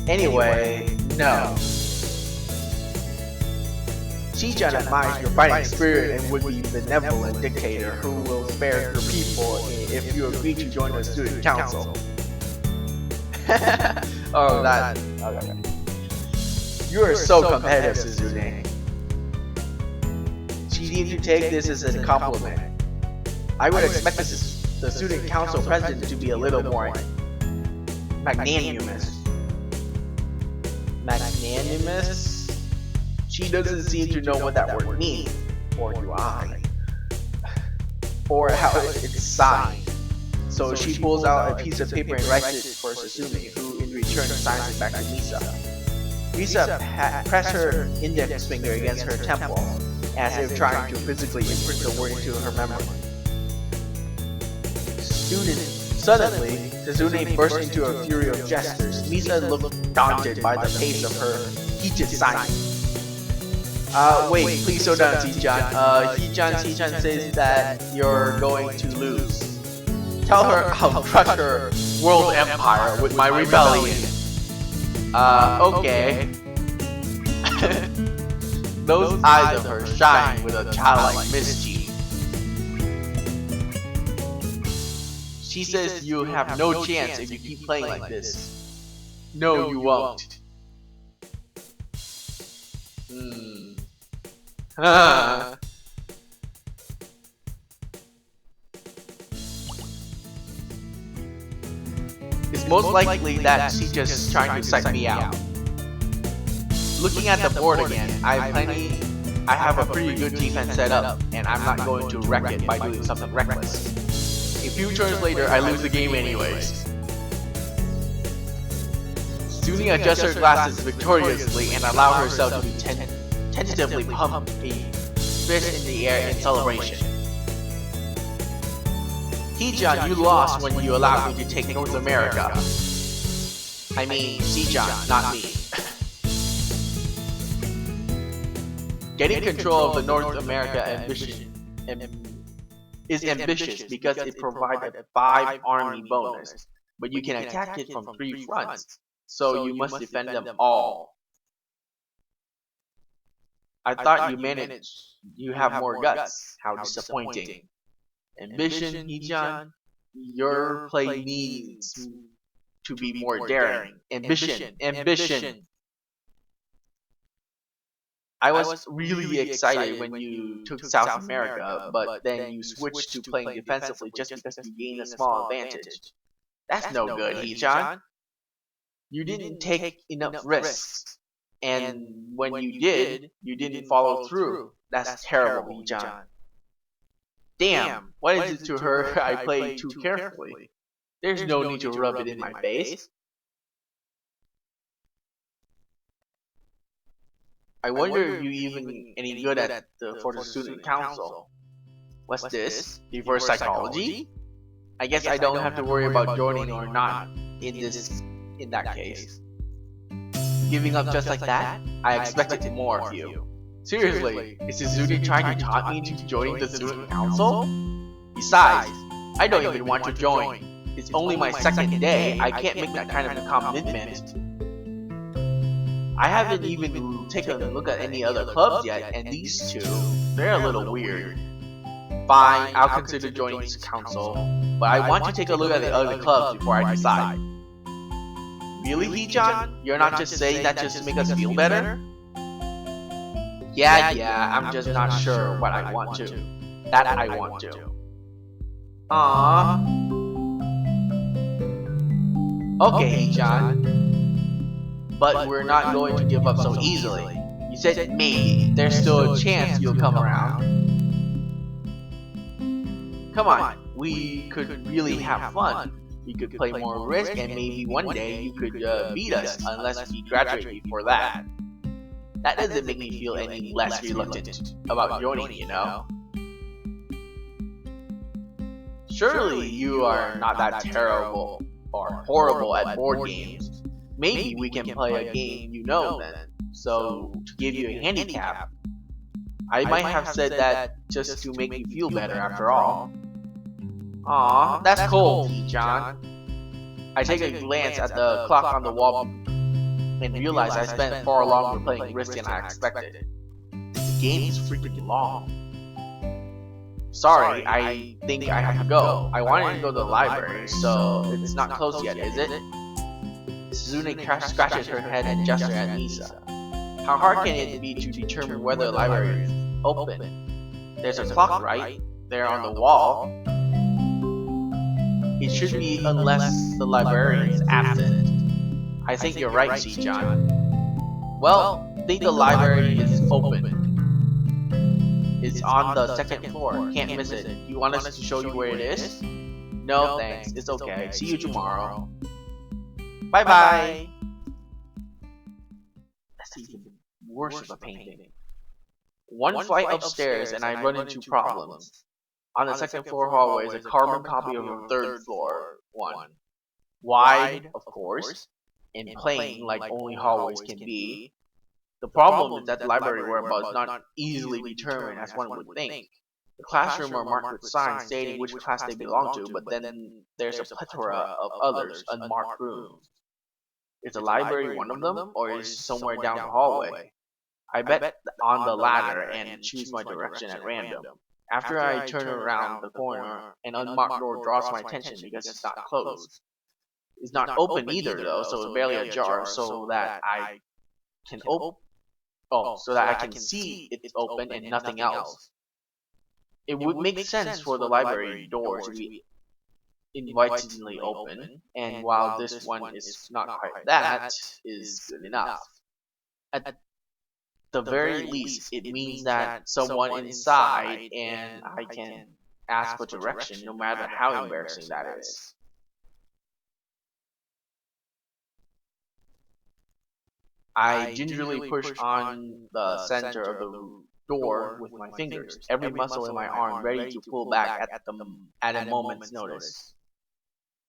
Anyway, no. Shoujo admires your fighting spirit and would be a benevolent dictator who will spare your people if you agree to join the student council. Oh, that. Okay. You are so competitive, Suzune. She needs to take this as a compliment. I would expect the student council president to be a little more magnanimous. Magnanimous? She doesn't seem to know what that word means, or do I? Or how it's signed. So she pulls out a piece of paper and writes it for Suzume, who in return signs it back to Misa. Misa pressed her index finger against her temple, as if trying to physically imprint the word into her memory. Suddenly, Suzume burst into a fury of gestures. Misa looked daunted by the pace of her heated signing. Wait, please slow down, Hee-chan. Hee-chan says that you're going to lose. Tell her I'll crush her world empire with my rebellion. Okay. Those eyes of hers shine with a childlike mischief. She says you have no chance if you keep playing like this. No, you won't. It's most likely that she's just trying to psych me out. Looking at the board again, I have a pretty good defense set up, and I'm not going to wreck it by doing something reckless. A few turns later, I lose the game anyways. Suni adjusts her glasses victoriously and allows herself to be tentatively pump a fist in the air in celebration. Hee-chan, you lost when you allowed me to take North America. I mean, Hee-chan, not me. Getting control of the North America is ambitious because it provides a 5 army bonus, but you can attack it from 3 fronts, so you must defend them all. I thought you managed. You have more guts. How disappointing. Ambition, Hee-chan? Your play needs to be more daring. Ambition. I was really excited when you took South America, but then you switched to playing defensively just because you gained a small advantage. That's no good, Hee-chan. You didn't take enough risks, and when you did, you didn't follow through. That's terrible, Hee-chan. Damn, what is it to her I played too carefully? There's no need to rub it in my face. I wonder if you even any good for the student council. What's this? Reverse psychology? I guess I don't have to worry about joining or not in that case. Giving up just like that? I expected more of you. Seriously, is Suzuki trying to talk me into joining the student council? Besides, I don't even want to join. It's only my second day. I can't make that kind of a commitment. I haven't even taken a look at any other clubs yet, and these two, they're a little weird. Fine, I'll consider joining this council, but I want to take a look at the other clubs before I decide. Really, Hee-chan? You're not just saying that just to make us feel better? Yeah, I'm just not sure what I want to. That I want to. Aww. Okay, Hee-chan. But we're not going to give up so easily. You said maybe. There's still a chance you'll come around. Come on, we could really have fun. We could play more Risk, and maybe one day you could beat us, unless we graduate before that. That doesn't make me feel any less reluctant about joining, you know? Surely you are not that terrible or horrible at board games. Maybe we can play a game you know then, so to give you a handicap. I might have said that just to make you feel better after all. Aw, that's cool, Hee-chan. I take a glance at the clock on the wall and realize I spent far longer playing Risk than I expected. The game is freaking long. Sorry, I think I have to go. I wanted to go to the library, so it's not closed yet, is it? Suzune scratches her head and gestures at Misa. How hard can it be to determine whether the library is open? There's a clock right there on the wall. It should be unless the librarian is absent. I think you're right, Sichan. Well, I think the library is open. It's on the second floor. Can't miss it. You want us to show you where it is? No, thanks. It's okay. See you tomorrow. Bye bye. That's even worse of a painting. One flight upstairs and I run into problems. On the second floor hallway is a carbon copy of a third floor one. Wide, of course, and plain like only hallways can be. The problem is that the library whereabouts is not easily determined as one would think. The classroom are marked with signs stating which class they belong to, but then there's a plethora of others, unmarked rooms. Is the library one of them, or is it somewhere down the hallway? I bet on the latter and choose my direction at random. After I turn around the corner, an unmarked door draws my attention because it's not closed. It's not open either though, so it's barely ajar, so that I can see it's open and nothing else. It would make sense for the library door to be invitingly open, and while this one is not quite that, is good enough. At the very least, it means that someone inside and I can ask for direction no matter how embarrassing that is. I gingerly push on the center of the door with my fingers, every muscle in my arm ready to pull back at a moment's notice.